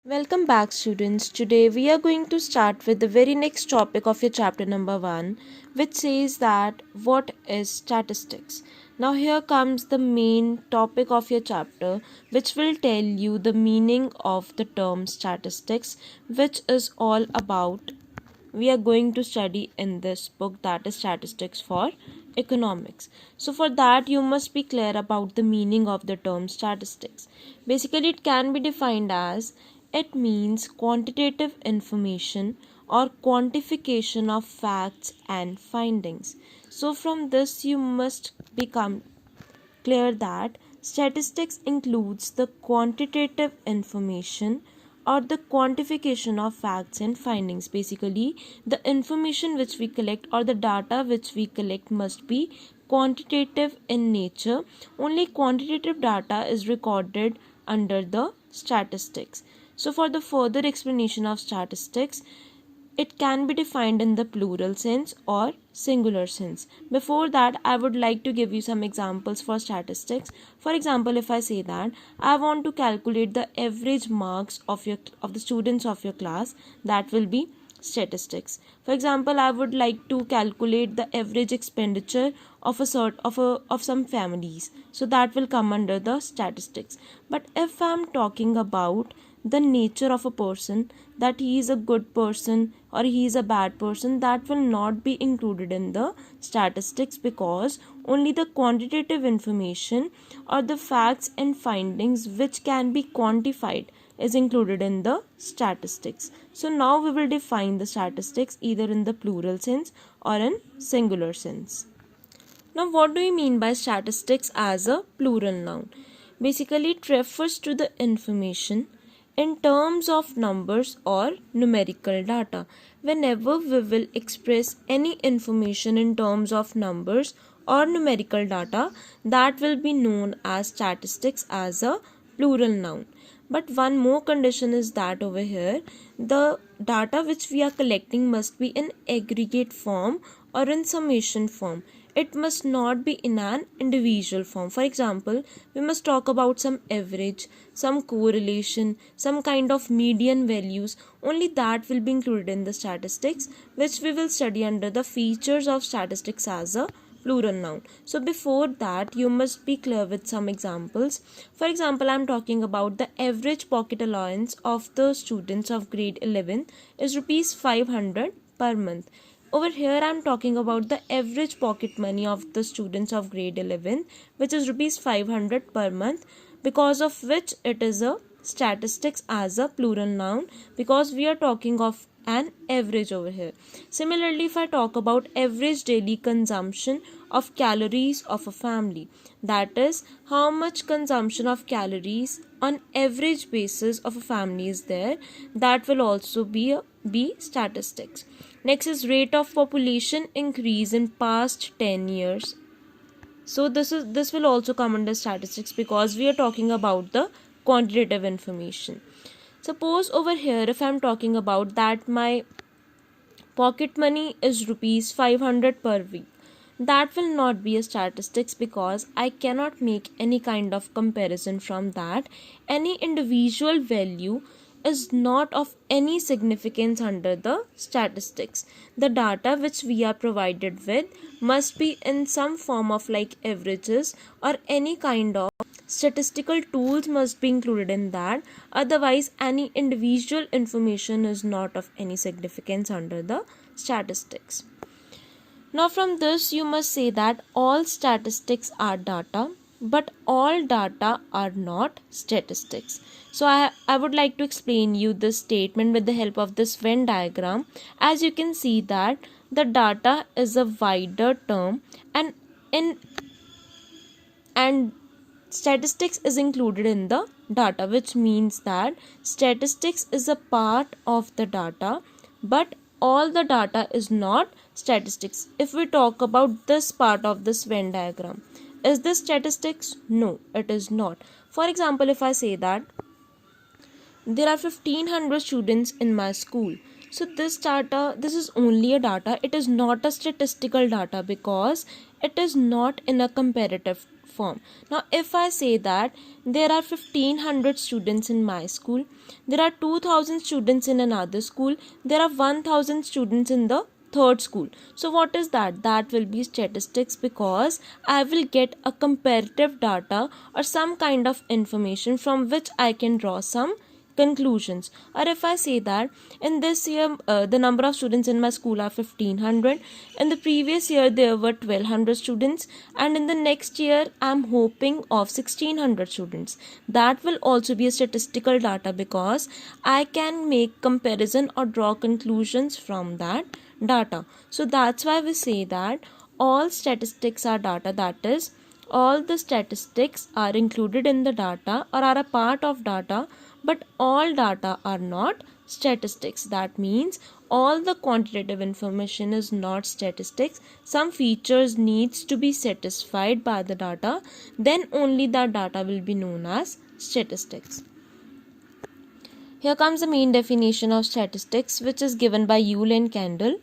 Welcome back, students. Today we are going to start with the very next topic of your chapter number 1, which says that what is statistics. Now, here comes the main topic of your chapter, which will tell you the meaning of the term statistics, which is all about we are going to study in this book, that is Statistics for Economics. So for that you must be clear about the meaning of the term statistics. Basically it can be defined as it means quantitative information or quantification of facts and findings. So from this you must become clear that statistics includes the quantitative information or the quantification of facts and findings. Basically, the information which we collect or the data which we collect must be quantitative in nature. Only quantitative data is recorded under the statistics. So, for the further explanation of statistics, it can be defined in the plural sense or singular sense. Before that, I would like to give you some examples for statistics. For example, if I say that I want to calculate the average marks of the students of your class, that will be statistics. For example, I would like to calculate the average expenditure of some families, so that will come under the statistics. But if I am talking about the nature of a person, that he is a good person or he is a bad person, that will not be included in the statistics, because only the quantitative information or the facts and findings which can be quantified is included in the statistics. So now we will define the statistics either in the plural sense or in singular sense. Now, what do we mean by statistics as a plural noun? Basically, it refers to the information in terms of numbers or numerical data. Whenever we will express any information in terms of numbers or numerical data, that will be known as statistics as a plural noun. But one more condition is that over here, the data which we are collecting must be in aggregate form or in summation form. It must not be in an individual form. For example, we must talk about some average, some correlation, some kind of median values. Only that will be included in the statistics, which we will study under the features of statistics as a plural noun. So before that, you must be clear with some examples. For example, I am talking about the average pocket allowance of the students of grade 11 is rupees 500 per month. Over here I am talking about the average pocket money of the students of grade 11, which is rupees 500 per month, because of which it is a statistics as a plural noun, because we are talking of an average over here. Similarly, if I talk about average daily consumption of calories of a family, that is how much consumption of calories on average basis of a family is there, that will also be statistics. Next is rate of population increase in past 10 years. So this will also come under statistics, because we are talking about the quantitative information. Suppose over here if I am talking about that my pocket money is rupees 500 per week, that will not be a statistics, because I cannot make any kind of comparison from that. Any individual value is not of any significance under the statistics. The data which we are provided with must be in some form of like averages or any kind of statistical tools must be included in that. Otherwise, any individual information is not of any significance under the statistics. Now from this you must say that all statistics are data, but all data are not statistics. So I would like to explain you this statement with the help of this Venn diagram. As you can see that the data is a wider term, and statistics is included in the data, which means that statistics is a part of the data, but all the data is not statistics. If we talk about this part of this Venn diagram, is this statistics? No, it is not. For example, if I say that there are 1500 students in my school, so this data, this is only a data, it is not a statistical data, because it is not in a comparative form. Now if I say that there are 1500 students in my school, there are 2000 students in another school, there are 1000 students in the third school. So what is that? That will be statistics, because I will get a comparative data or some kind of information from which I can draw some conclusions. Or if I say that in this year the number of students in my school are 1500, in the previous year there were 1200 students, and in the next year I'm hoping of 1600 students, that will also be a statistical data, because I can make comparison or draw conclusions from that data. So that's why we say that all statistics are data, that is, all the statistics are included in the data or are a part of data, but all data are not statistics. That means all the quantitative information is not statistics. Some features needs to be satisfied by the data, then only that data will be known as statistics. Here comes the main definition of statistics, which is given by Yule and Kendall.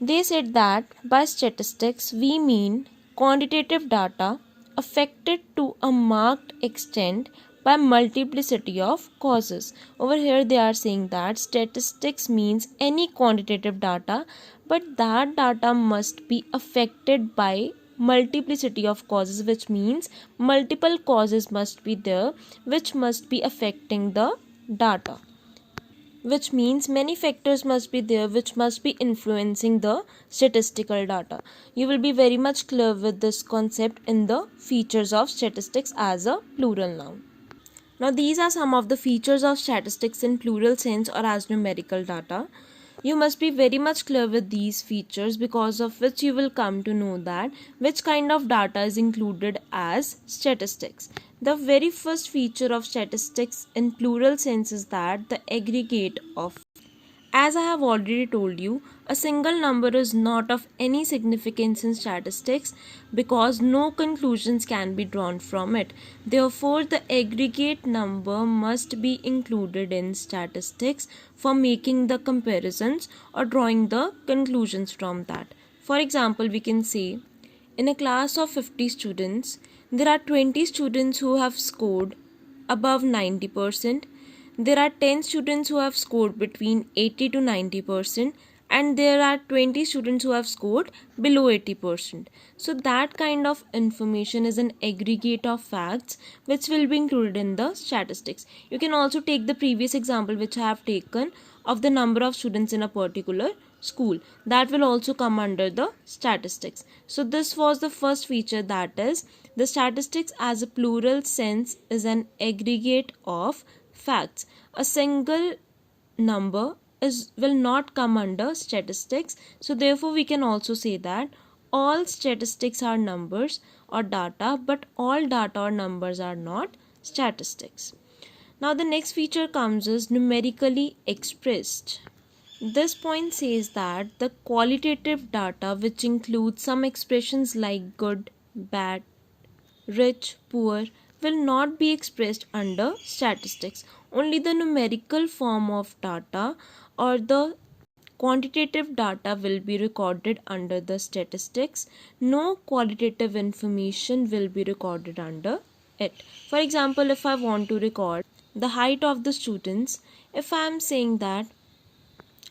They said that by statistics we mean quantitative data affected to a marked extent by multiplicity of causes. Over here they are saying that statistics means any quantitative data, but that data must be affected by multiplicity of causes, which means multiple causes must be there which must be affecting the data, which means many factors must be there which must be influencing the statistical data. You will be very much clear with this concept in the features of statistics as a plural noun. Now these are some of the features of statistics in plural sense or as numerical data. You must be very much clear with these features, because of which you will come to know that which kind of data is included as statistics. The very first feature of statistics in plural sense is that the aggregate of. As I have already told you, a single number is not of any significance in statistics, because no conclusions can be drawn from it. Therefore, the aggregate number must be included in statistics for making the comparisons or drawing the conclusions from that. For example, we can say in a class of 50 students, there are 20 students who have scored above 90%. There are 10 students who have scored between 80 to 90%, and there are 20 students who have scored below 80%. So that kind of information is an aggregate of facts which will be included in the statistics. You can also take the previous example which I have taken of the number of students in a particular school. That will also come under the statistics. So this was the first feature, that is, the statistics as a plural sense is an aggregate of facts. A single number will not come under statistics. So therefore we can also say that all statistics are numbers or data, but all data or numbers are not statistics. Now the next feature comes is numerically expressed. This point says that the qualitative data, which includes some expressions like good, bad, rich, poor, will not be expressed under statistics. Only the numerical form of data or the quantitative data will be recorded under the statistics. No qualitative information will be recorded under it. For example, if I want to record the height of the students, if I am saying that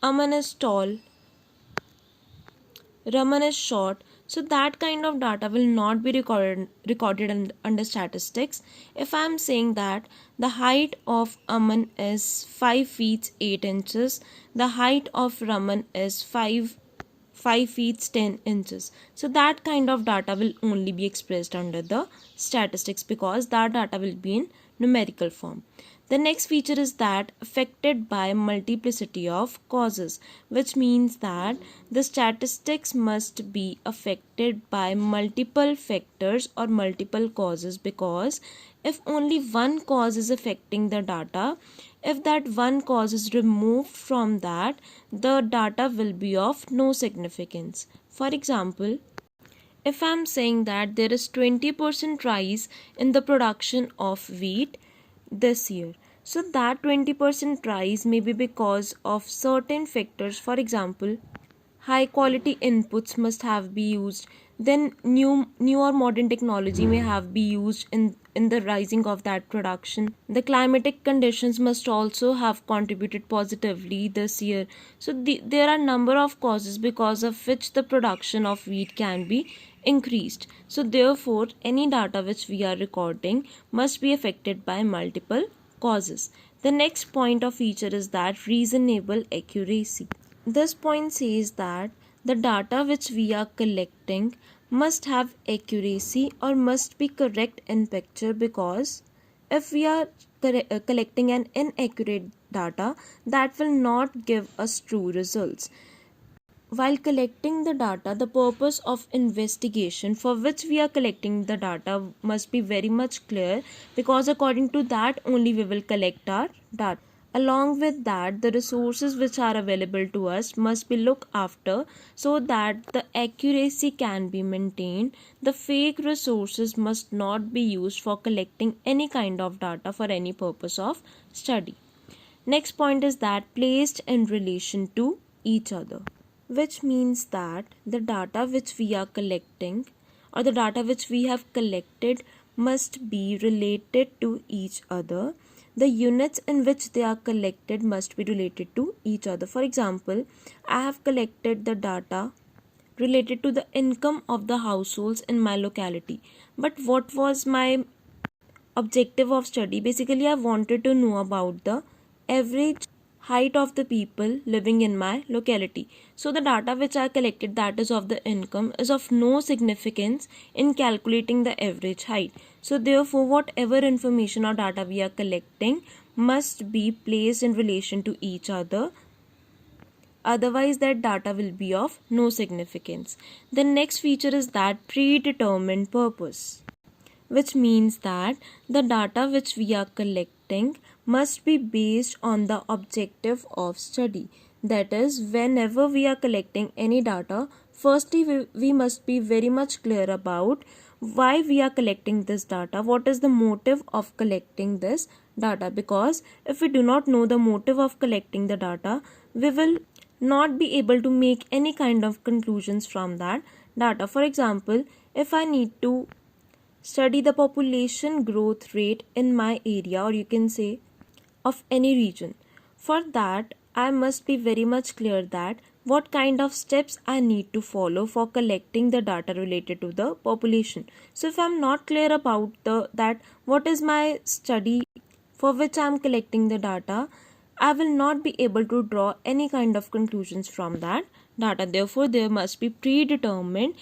Aman is tall, Raman is short, so that kind of data will not be recorded under statistics. If I am saying that the height of Aman is 5 feet 8 inches, the height of Raman is 5 feet 10 inches, so that kind of data will only be expressed under the statistics, because that data will be in numerical form. The next feature is that affected by multiplicity of causes, which means that the statistics must be affected by multiple factors or multiple causes, because if only one cause is affecting the data, if that one cause is removed from that, the data will be of no significance. For example, if I am saying that there is 20% rise in the production of wheat this year, so that 20% rise may be because of certain factors. For example, high quality inputs must have been used, then new or modern technology may have be used in the rising of that production. The climatic conditions must also have contributed positively this year. So there are number of causes because of which the production of wheat can be increased. So therefore any data which we are recording must be affected by multiple causes. The next point of feature is that reasonable accuracy. This point says that the data which we are collecting must have accuracy or must be correct in picture, because if we are collecting an inaccurate data, that will not give us true results. While collecting the data, the purpose of investigation for which we are collecting the data must be very much clear, because according to that only we will collect our data. Along with that, the resources which are available to us must be looked after so that the accuracy can be maintained. The fake resources must not be used for collecting any kind of data for any purpose of study. Next point is that placed in relation to each other, which means that the data which we are collecting or the data which we have collected must be related to each other. The units in which they are collected must be related to each other. For example, I have collected the data related to the income of the households in my locality. But what was my objective of study? Basically, I wanted to know about the average height of the people living in my locality. So the data which I collected, that is of the income, is of no significance in calculating the average height. So therefore whatever information or data we are collecting must be placed in relation to each other, otherwise that data will be of no significance. The next feature is that predetermined purpose, which means that the data which we are collecting must be based on the objective of study. That is, whenever we are collecting any data, firstly we must be very much clear about why we are collecting this data, what is the motive of collecting this data, because if we do not know the motive of collecting the data, we will not be able to make any kind of conclusions from that data. For example, if I need to study the population growth rate in my area, or you can say of any region, for that I must be very much clear that what kind of steps I need to follow for collecting the data related to the population. So if I'm not clear about that what is my study for which I'm collecting the data, I will not be able to draw any kind of conclusions from that data. Therefore there must be predetermined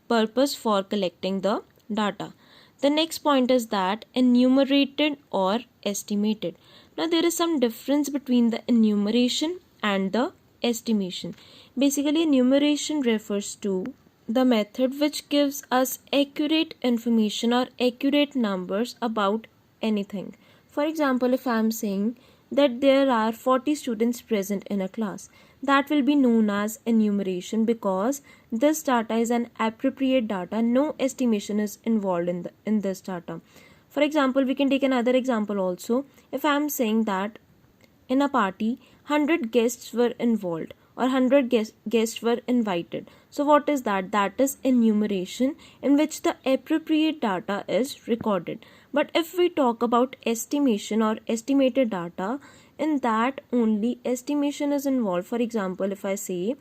purpose for collecting the data. The next point is that enumerated or estimated. Now there is some difference between the enumeration and the estimation. Basically, enumeration refers to the method which gives us accurate information or accurate numbers about anything. For example, if I am saying that there are 40 students present in a class, that will be known as enumeration, because this data is an appropriate data. No estimation is involved in this data. For example, we can take another example also. If I am saying that in a party 100 guests were involved or 100 guests were invited, so what is that? That is enumeration, in which the appropriate data is recorded. But if we talk about estimation or estimated data, in that only estimation is involved. For example, if I say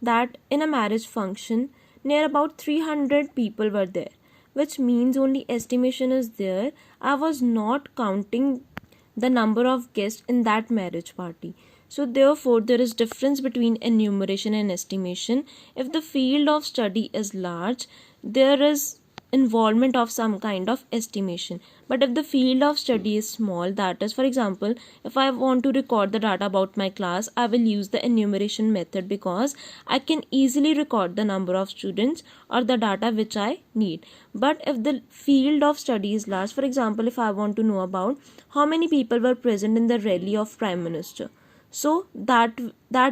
that in a marriage function near about 300 people were there, which means only estimation is there. I was not counting the number of guests in that marriage party. So therefore there is difference between enumeration and estimation. If the field of study is large, there is involvement of some kind of estimation. But if the field of study is small, that is, for example, if I want to record the data about my class, I will use the enumeration method, because I can easily record the number of students or the data which I need. But if the field of study is large, for example, if I want to know about how many people were present in the rally of Prime Minister, so that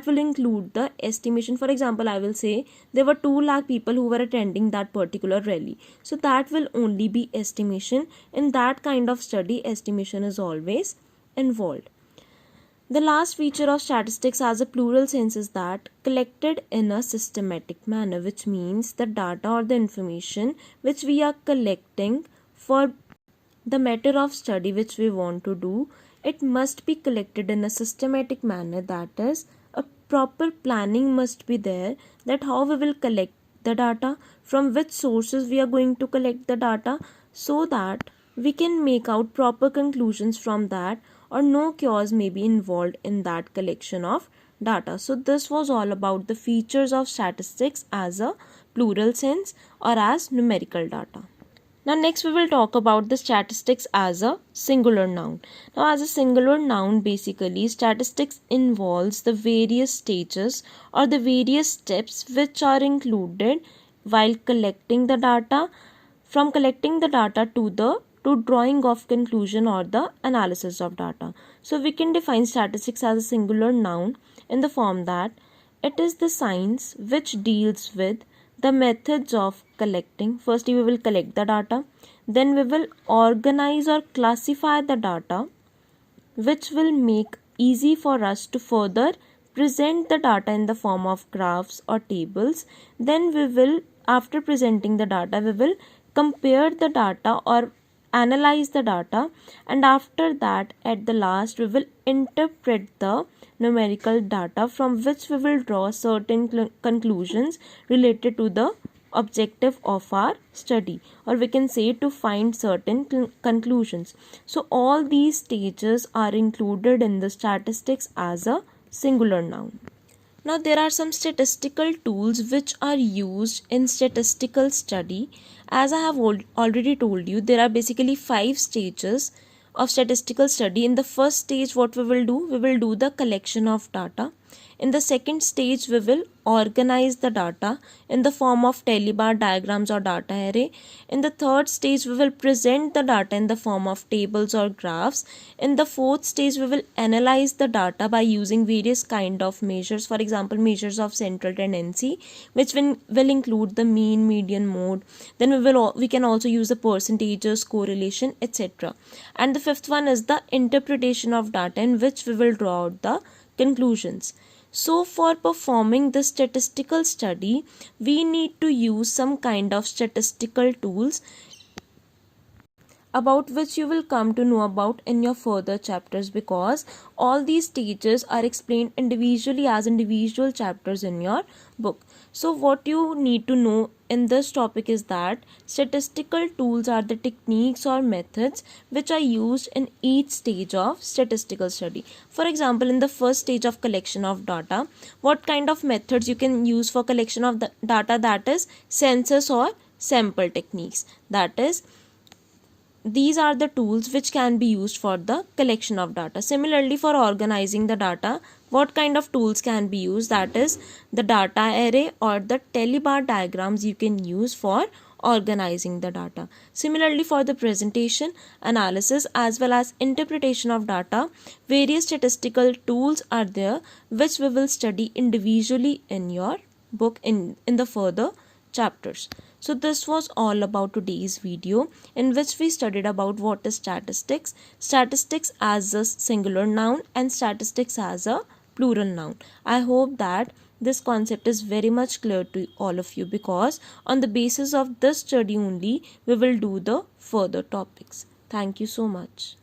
will include the estimation. For example, I will say there were 2 lakh people who were attending that particular rally, so that will only be estimation. In that kind of study, estimation is always involved. The last feature of statistics as a plural sense is that collected in a systematic manner, which means the data or the information which we are collecting for the matter of study which we want to do, it must be collected in a systematic manner. That is, a proper planning must be there, that how we will collect the data, from which sources we are going to collect the data, so that we can make out proper conclusions from that, or no chaos may be involved in that collection of data. So this was all about the features of statistics as a plural sense or as numerical data. Now next we will talk about the statistics as a singular noun. Now as a singular noun, basically statistics involves the various stages or the various steps which are included while collecting the data, from collecting the data to drawing of conclusion or the analysis of data. So we can define statistics as a singular noun in the form that it is the science which deals with the methods of collecting. Firstly, we will collect the data, then we will organize or classify the data, which will make easy for us to further present the data in the form of graphs or tables. Then we will, after presenting the data, we will compare the data or analyze the data, and after that at the last we will interpret the numerical data, from which we will draw certain conclusions related to the objective of our study, or we can say to find certain conclusions. So all these stages are included in the statistics as a singular noun. Now there are some statistical tools which are used in statistical study. As I have already told you, there are basically 5 stages of statistical study. In the first stage, what we will do the collection of data. In the second stage, we will organize the data in the form of telebar diagrams or data array. In the third stage, we will present the data in the form of tables or graphs. In the fourth stage, we will analyze the data by using various kind of measures. For example, measures of central tendency, which will include the mean, median, mode. Then we can also use the percentages, correlation, etc. And the fifth one is the interpretation of data, in which we will draw out the conclusions. So for performing the statistical study, we need to use some kind of statistical tools, about which you will come to know about in your further chapters, because all these stages are explained individually as individual chapters in your book. So what you need to know in this topic is that statistical tools are the techniques or methods which are used in each stage of statistical study. For example, in the first stage of collection of data, what kind of methods you can use for collection of the data? That is census or sample techniques. That is, these are the tools which can be used for the collection of data. Similarly, for organizing the data, what kind of tools can be used? That is the data array or the telebar diagrams you can use for organizing the data. Similarly, for the presentation, analysis as well as interpretation of data, various statistical tools are there which we will study individually in your book in the further chapters. So this was all about today's video, in which we studied about what is statistics, statistics as a singular noun and statistics as a plural noun. I hope that this concept is very much clear to all of you, because on the basis of this study only we will do the further topics. Thank you so much.